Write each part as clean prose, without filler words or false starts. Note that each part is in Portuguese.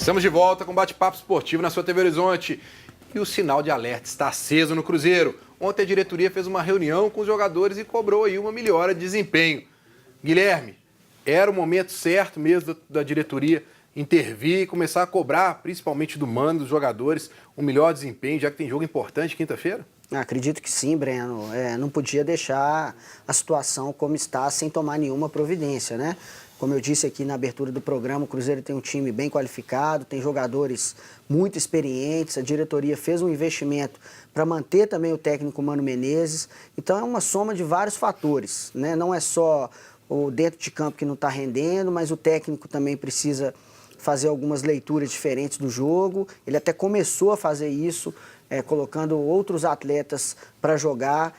Estamos de volta com Bate-Papo Esportivo na sua TV Horizonte. E o sinal de alerta está aceso no Cruzeiro. Ontem a diretoria fez uma reunião com os jogadores e cobrou aí uma melhora de desempenho. Guilherme, era o momento certo mesmo da diretoria intervir e começar a cobrar, principalmente do mando dos jogadores, um melhor desempenho, já que tem jogo importante quinta-feira? Acredito que sim, Breno. Não podia deixar a situação como está sem tomar nenhuma providência, né? Como eu disse aqui na abertura do programa, o Cruzeiro tem um time bem qualificado, tem jogadores muito experientes, a diretoria fez um investimento para manter também o técnico Mano Menezes. Então é uma soma de vários fatores, né? Não é só o dentro de campo que não está rendendo, mas o técnico também precisa fazer algumas leituras diferentes do jogo. Ele até começou a fazer isso, colocando outros atletas para jogar,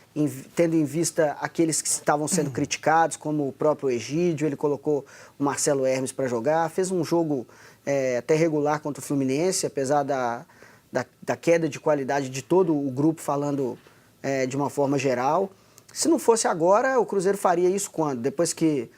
tendo em vista aqueles que estavam sendo criticados, como o próprio Egídio. Ele colocou o Marcelo Hermes para jogar, fez um jogo até regular contra o Fluminense, apesar da queda de qualidade de todo o grupo, falando de uma forma geral. Se não fosse agora, o Cruzeiro faria isso quando? Depois que,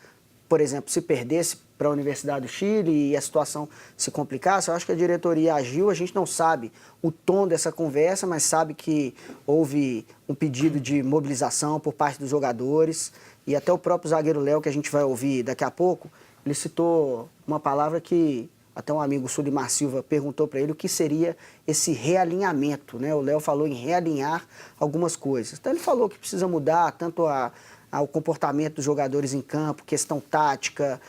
por exemplo, se perdesse para a Universidade do Chile e a situação se complicasse. Eu acho que a diretoria agiu, a gente não sabe o tom dessa conversa, mas sabe que houve um pedido de mobilização por parte dos jogadores e até o próprio zagueiro Léo, que a gente vai ouvir daqui a pouco, ele citou uma palavra que até um amigo, Sulimar Silva, perguntou para ele o que seria esse realinhamento, né? O Léo falou em realinhar algumas coisas. Então ele falou que precisa mudar tanto ao comportamento dos jogadores em campo, questão tática,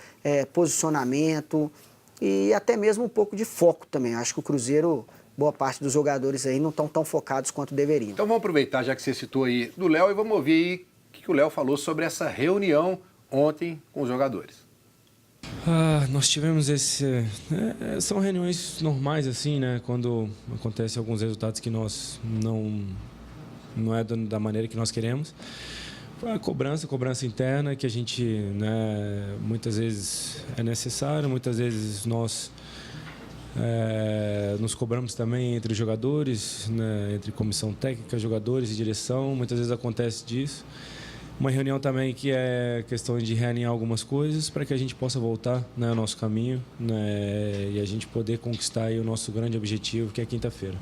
posicionamento e até mesmo um pouco de foco também. Acho que o Cruzeiro, boa parte dos jogadores aí não estão tão focados quanto deveriam. Então vamos aproveitar, já que você citou aí do Léo, e vamos ouvir aí o que o Léo falou sobre essa reunião ontem com os jogadores. Nós tivemos são reuniões normais assim, né? Quando acontecem alguns resultados que nós não é da maneira que nós queremos. Foi a cobrança interna que a gente, né, muitas vezes é necessário, muitas vezes nós nos cobramos também entre jogadores, né, entre comissão técnica, jogadores e direção, muitas vezes acontece disso. Uma reunião também que é questão de realinhar algumas coisas para que a gente possa voltar, né, ao nosso caminho, né, e a gente poder conquistar aí o nosso grande objetivo, que é quinta-feira.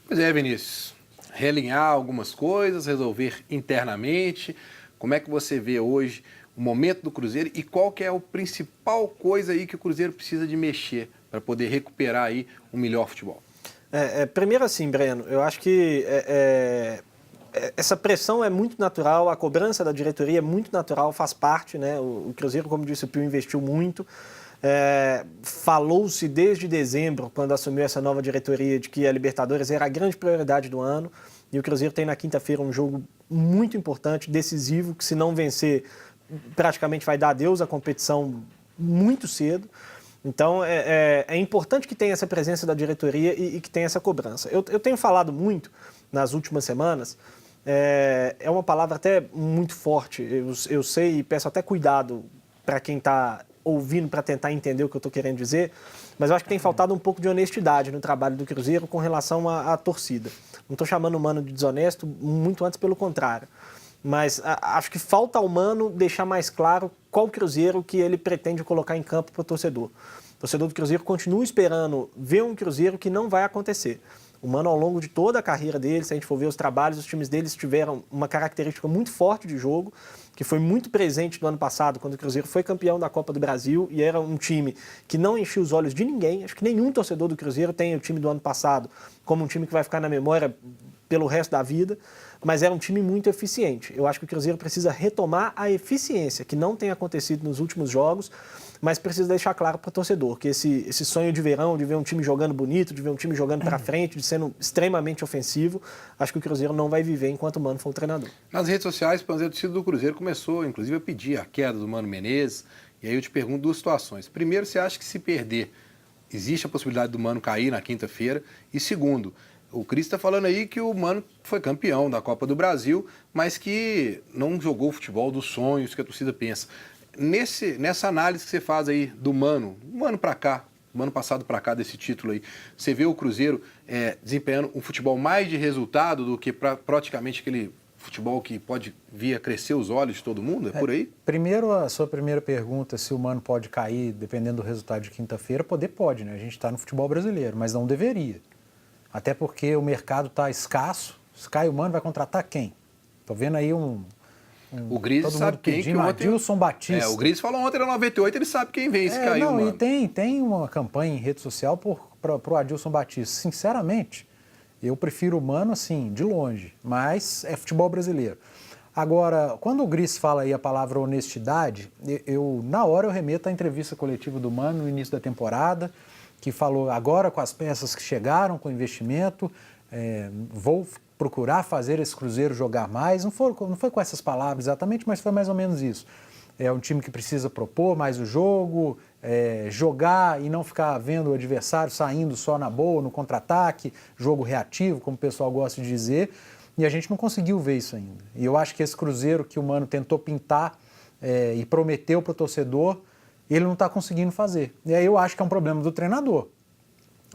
Pois é, Vinícius. Realinhar algumas coisas, resolver internamente. Como é que você vê hoje o momento do Cruzeiro e qual que é a principal coisa aí que o Cruzeiro precisa de mexer para poder recuperar aí um melhor futebol? Primeiro assim, Breno, eu acho que essa pressão é muito natural, a cobrança da diretoria é muito natural, faz parte, né? O Cruzeiro, como disse o Pio, investiu muito. Falou-se desde dezembro, quando assumiu essa nova diretoria, de que a Libertadores era a grande prioridade do ano, e o Cruzeiro tem na quinta-feira um jogo muito importante, decisivo, que se não vencer, praticamente vai dar adeus à competição muito cedo. Então é importante que tenha essa presença da diretoria e que tenha essa cobrança. Eu tenho falado muito nas últimas semanas, é uma palavra até muito forte, eu sei e peço até cuidado para quem está ouvindo para tentar entender o que eu estou querendo dizer, mas eu acho que tem faltado um pouco de honestidade no trabalho do Cruzeiro com relação à torcida. Não estou chamando o Mano de desonesto, muito antes pelo contrário. Mas acho que falta ao Mano deixar mais claro qual Cruzeiro que ele pretende colocar em campo para o torcedor. O torcedor do Cruzeiro continua esperando ver um Cruzeiro que não vai acontecer. O Mano, ao longo de toda a carreira dele, se a gente for ver os trabalhos, os times deles tiveram uma característica muito forte de jogo, que foi muito presente no ano passado, quando o Cruzeiro foi campeão da Copa do Brasil, e era um time que não enchia os olhos de ninguém. Acho que nenhum torcedor do Cruzeiro tem o time do ano passado como um time que vai ficar na memória pelo resto da vida, mas era um time muito eficiente. Eu acho que o Cruzeiro precisa retomar a eficiência, que não tem acontecido nos últimos jogos, mas precisa deixar claro para o torcedor que esse sonho de verão, de ver um time jogando bonito, de ver um time jogando para frente, de sendo extremamente ofensivo, acho que o Cruzeiro não vai viver enquanto o Mano for o treinador. Nas redes sociais, o torcedor do Cruzeiro começou, inclusive, a pedir a queda do Mano Menezes. E aí eu te pergunto duas situações. Primeiro, você acha que se perder, existe a possibilidade do Mano cair na quinta-feira? E segundo, o Cris está falando aí que o Mano foi campeão da Copa do Brasil, mas que não jogou o futebol dos sonhos que a torcida pensa. Nessa análise que você faz aí do Mano, um ano para cá, do ano passado para cá desse título aí, você vê o Cruzeiro desempenhando um futebol mais de resultado do que praticamente aquele futebol que pode vir a crescer os olhos de todo mundo? É por aí? Primeiro, a sua primeira pergunta, se o Mano pode cair, dependendo do resultado de quinta-feira, pode, né? A gente está no futebol brasileiro, mas não deveria. Até porque o mercado está escasso. Se cai o Mano, vai contratar quem? Estou vendo aí o Gris sabe quem que ontem... Adilson Batista. O Gris falou ontem na 98, ele sabe quem vem se caiu, mano. E tem uma campanha em rede social para o Adilson Batista. Sinceramente, eu prefiro o Mano, assim, de longe, mas é futebol brasileiro. Agora, quando o Gris fala aí a palavra honestidade, na hora eu remeto à entrevista coletiva do Mano no início da temporada, que falou agora com as peças que chegaram, com o investimento, vou procurar fazer esse Cruzeiro jogar mais. Não foi com essas palavras exatamente, mas foi mais ou menos isso. É um time que precisa propor mais o jogo, jogar e não ficar vendo o adversário saindo só na boa, no contra-ataque, jogo reativo, como o pessoal gosta de dizer, e a gente não conseguiu ver isso ainda. E eu acho que esse Cruzeiro que o Mano tentou pintar e prometeu para o torcedor, ele não está conseguindo fazer. E aí eu acho que é um problema do treinador.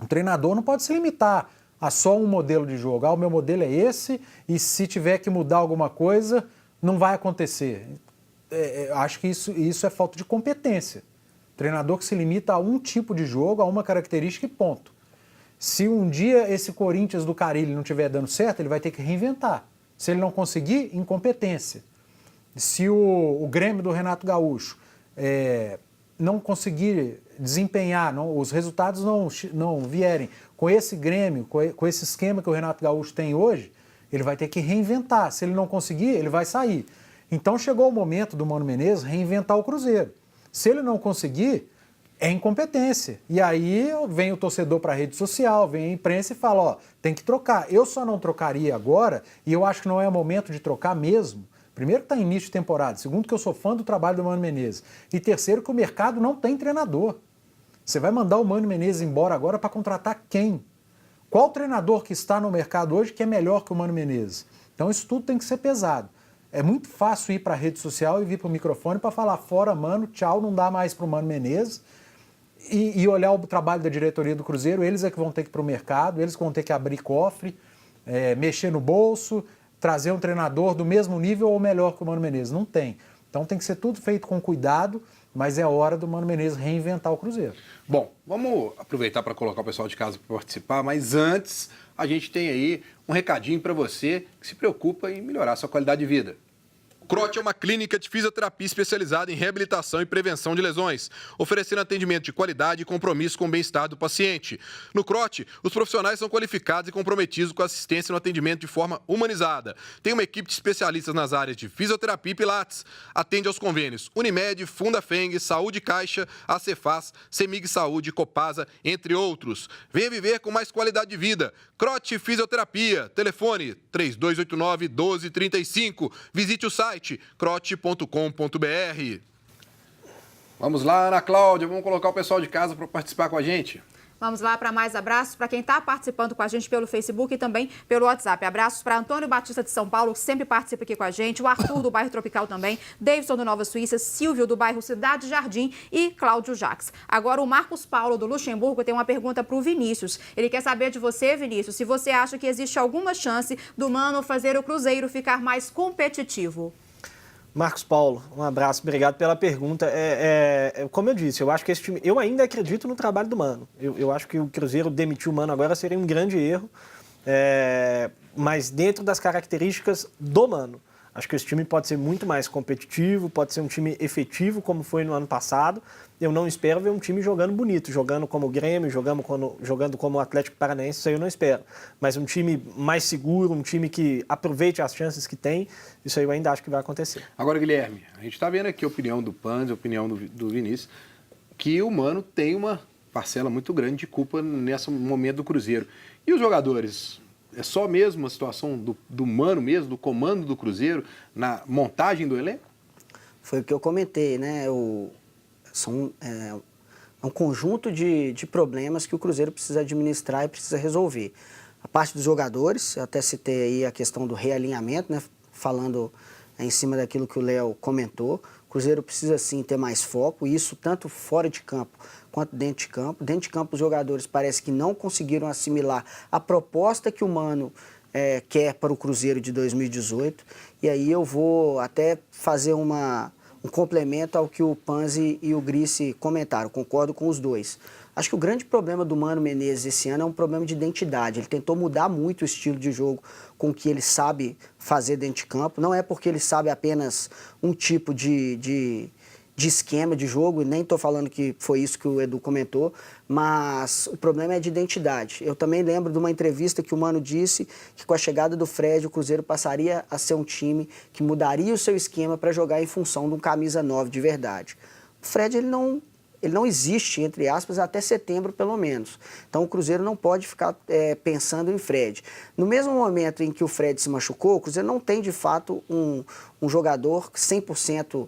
O treinador não pode se limitar a só um modelo de jogo. O meu modelo é esse e se tiver que mudar alguma coisa, não vai acontecer. Acho que isso é falta de competência. Treinador que se limita a um tipo de jogo, a uma característica e ponto. Se um dia esse Corinthians do Carille não estiver dando certo, ele vai ter que reinventar. Se ele não conseguir, incompetência. Se o Grêmio do Renato Gaúcho não conseguir desempenhar, os resultados não vierem com esse Grêmio, com esse esquema que o Renato Gaúcho tem hoje, ele vai ter que reinventar. Se ele não conseguir, ele vai sair. Então chegou o momento do Mano Menezes reinventar o Cruzeiro. Se ele não conseguir, é incompetência. E aí vem o torcedor para a rede social, vem a imprensa e fala, tem que trocar. Eu só não trocaria agora, e eu acho que não é o momento de trocar mesmo. Primeiro que está em início de temporada, segundo que eu sou fã do trabalho do Mano Menezes, e terceiro que o mercado não tem treinador. Você vai mandar o Mano Menezes embora agora para contratar quem? Qual treinador que está no mercado hoje que é melhor que o Mano Menezes? Então isso tudo tem que ser pesado. É muito fácil ir para a rede social e vir para o microfone para falar fora, Mano, tchau, não dá mais para o Mano Menezes. E olhar o trabalho da diretoria do Cruzeiro, eles é que vão ter que ir para o mercado, eles que vão ter que abrir cofre, mexer no bolso, trazer um treinador do mesmo nível ou melhor que o Mano Menezes. Não tem. Então tem que ser tudo feito com cuidado, mas é hora do Mano Menezes reinventar o Cruzeiro. Bom, vamos aproveitar para colocar o pessoal de casa para participar, mas antes a gente tem aí um recadinho para você que se preocupa em melhorar a sua qualidade de vida. O CROT é uma clínica de fisioterapia especializada em reabilitação e prevenção de lesões, oferecendo atendimento de qualidade e compromisso com o bem-estar do paciente. No CROT, os profissionais são qualificados e comprometidos com a assistência no atendimento de forma humanizada. Tem uma equipe de especialistas nas áreas de fisioterapia e pilates. Atende aos convênios Unimed, Fundafeng, Saúde Caixa, Acefaz, Semig Saúde, Copasa, entre outros. Venha viver com mais qualidade de vida. CROT Fisioterapia. Telefone 3289-1235. Visite o site crote.com.br. Vamos lá, Ana Cláudia, vamos colocar o pessoal de casa para participar com a gente. Vamos lá para mais abraços para quem está participando com a gente pelo Facebook e também pelo WhatsApp. Abraços para Antônio Batista de São Paulo, que sempre participa aqui com a gente, o Arthur do bairro Tropical também, Davidson do Nova Suíça, Silvio do bairro Cidade Jardim e Cláudio Jacques. Agora o Marcos Paulo do Luxemburgo tem uma pergunta para o Vinícius. Ele quer saber de você, Vinícius, se você acha que existe alguma chance do Mano fazer o Cruzeiro ficar mais competitivo. Marcos Paulo, um abraço, obrigado pela pergunta. Como eu disse, eu acho que esse time, eu ainda acredito no trabalho do Mano. Eu acho que o Cruzeiro demitir o Mano agora seria um grande erro, mas dentro das características do Mano. Acho que esse time pode ser muito mais competitivo, pode ser um time efetivo, como foi no ano passado. Eu não espero ver um time jogando bonito, jogando como o Grêmio, jogando como o Atlético Paranaense, isso aí eu não espero. Mas um time mais seguro, um time que aproveite as chances que tem, isso aí eu ainda acho que vai acontecer. Agora, Guilherme, a gente está vendo aqui a opinião do Panzi, a opinião do Vinícius, que o Mano tem uma parcela muito grande de culpa nesse momento do Cruzeiro. E os jogadores? É só mesmo a situação do Mano mesmo, do comando do Cruzeiro, na montagem do elenco? Foi o que eu comentei, né? É um conjunto de problemas que o Cruzeiro precisa administrar e precisa resolver. A parte dos jogadores, eu até citei aí a questão do realinhamento, né? Falando em cima daquilo que o Léo comentou. O Cruzeiro precisa sim ter mais foco, e isso tanto fora de campo quanto dentro de campo. Dentro de campo, os jogadores parece que não conseguiram assimilar a proposta que o Mano quer para o Cruzeiro de 2018. E aí eu vou até fazer um complemento ao que o Panzi e o Grice comentaram, concordo com os dois. Acho que o grande problema do Mano Menezes esse ano é um problema de identidade. Ele tentou mudar muito o estilo de jogo com o que ele sabe fazer dentro de campo. Não é porque ele sabe apenas um tipo de esquema de jogo, e nem estou falando que foi isso que o Edu comentou, mas o problema é de identidade. Eu também lembro de uma entrevista que o Mano disse que com a chegada do Fred, o Cruzeiro passaria a ser um time que mudaria o seu esquema para jogar em função de um camisa 9 de verdade. O Fred, ele não existe, entre aspas, até setembro, pelo menos. Então, o Cruzeiro não pode ficar pensando em Fred. No mesmo momento em que o Fred se machucou, o Cruzeiro não tem, de fato, um jogador 100%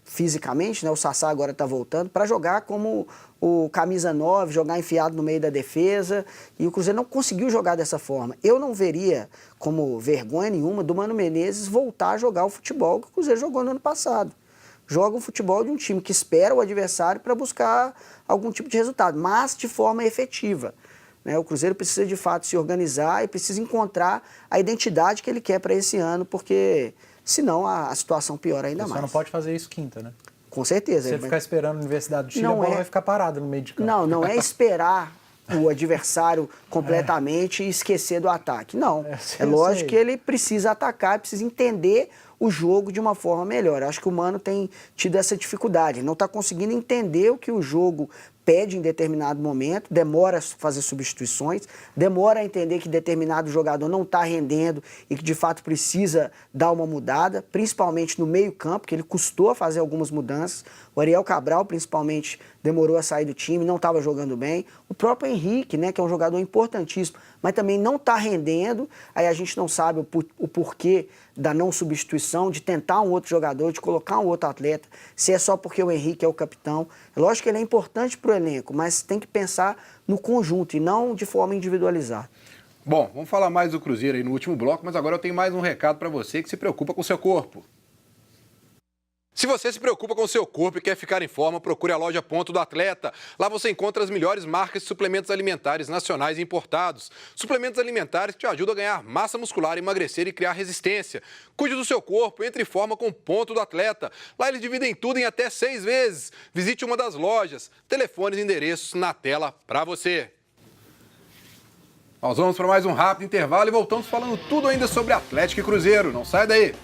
fisicamente, né? O Sassá agora está voltando, para jogar como o camisa 9, jogar enfiado no meio da defesa, e o Cruzeiro não conseguiu jogar dessa forma. Eu não veria como vergonha nenhuma do Mano Menezes voltar a jogar o futebol que o Cruzeiro jogou no ano passado. Joga o futebol de um time que espera o adversário para buscar algum tipo de resultado, mas de forma efetiva. Né? O Cruzeiro precisa, de fato, se organizar e precisa encontrar a identidade que ele quer para esse ano, porque senão a situação piora ainda mais. Você não pode fazer isso quinta, né? Com certeza. Se ele ficar esperando a Universidade do Chile, a bola vai ficar parada no meio de campo. Não é esperar o adversário completamente e esquecer do ataque. Não. É lógico que ele precisa atacar, precisa entender o jogo de uma forma melhor. Acho que o Mano tem tido essa dificuldade. Ele não está conseguindo entender o que o jogo pede em determinado momento, demora a fazer substituições, demora a entender que determinado jogador não está rendendo e que de fato precisa dar uma mudada, principalmente no meio-campo, que ele custou a fazer algumas mudanças. O Ariel Cabral, principalmente, demorou a sair do time, não estava jogando bem. O próprio Henrique, né, que é um jogador importantíssimo, mas também não está rendendo. Aí a gente não sabe o porquê da não substituição, de tentar um outro jogador, de colocar um outro atleta, se é só porque o Henrique é o capitão. É lógico que ele é importante para o elenco, mas tem que pensar no conjunto e não de forma individualizada. Bom, vamos falar mais do Cruzeiro aí no último bloco, mas agora eu tenho mais um recado para você que se preocupa com o seu corpo. Se você se preocupa com o seu corpo e quer ficar em forma, procure a loja Ponto do Atleta. Lá você encontra as melhores marcas de suplementos alimentares nacionais e importados. Suplementos alimentares que te ajudam a ganhar massa muscular, emagrecer e criar resistência. Cuide do seu corpo, entre em forma com o Ponto do Atleta. Lá eles dividem tudo em até 6 vezes. Visite uma das lojas. Telefones e endereços na tela para você. Nós vamos para mais um rápido intervalo e voltamos falando tudo ainda sobre Atlético e Cruzeiro. Não sai daí!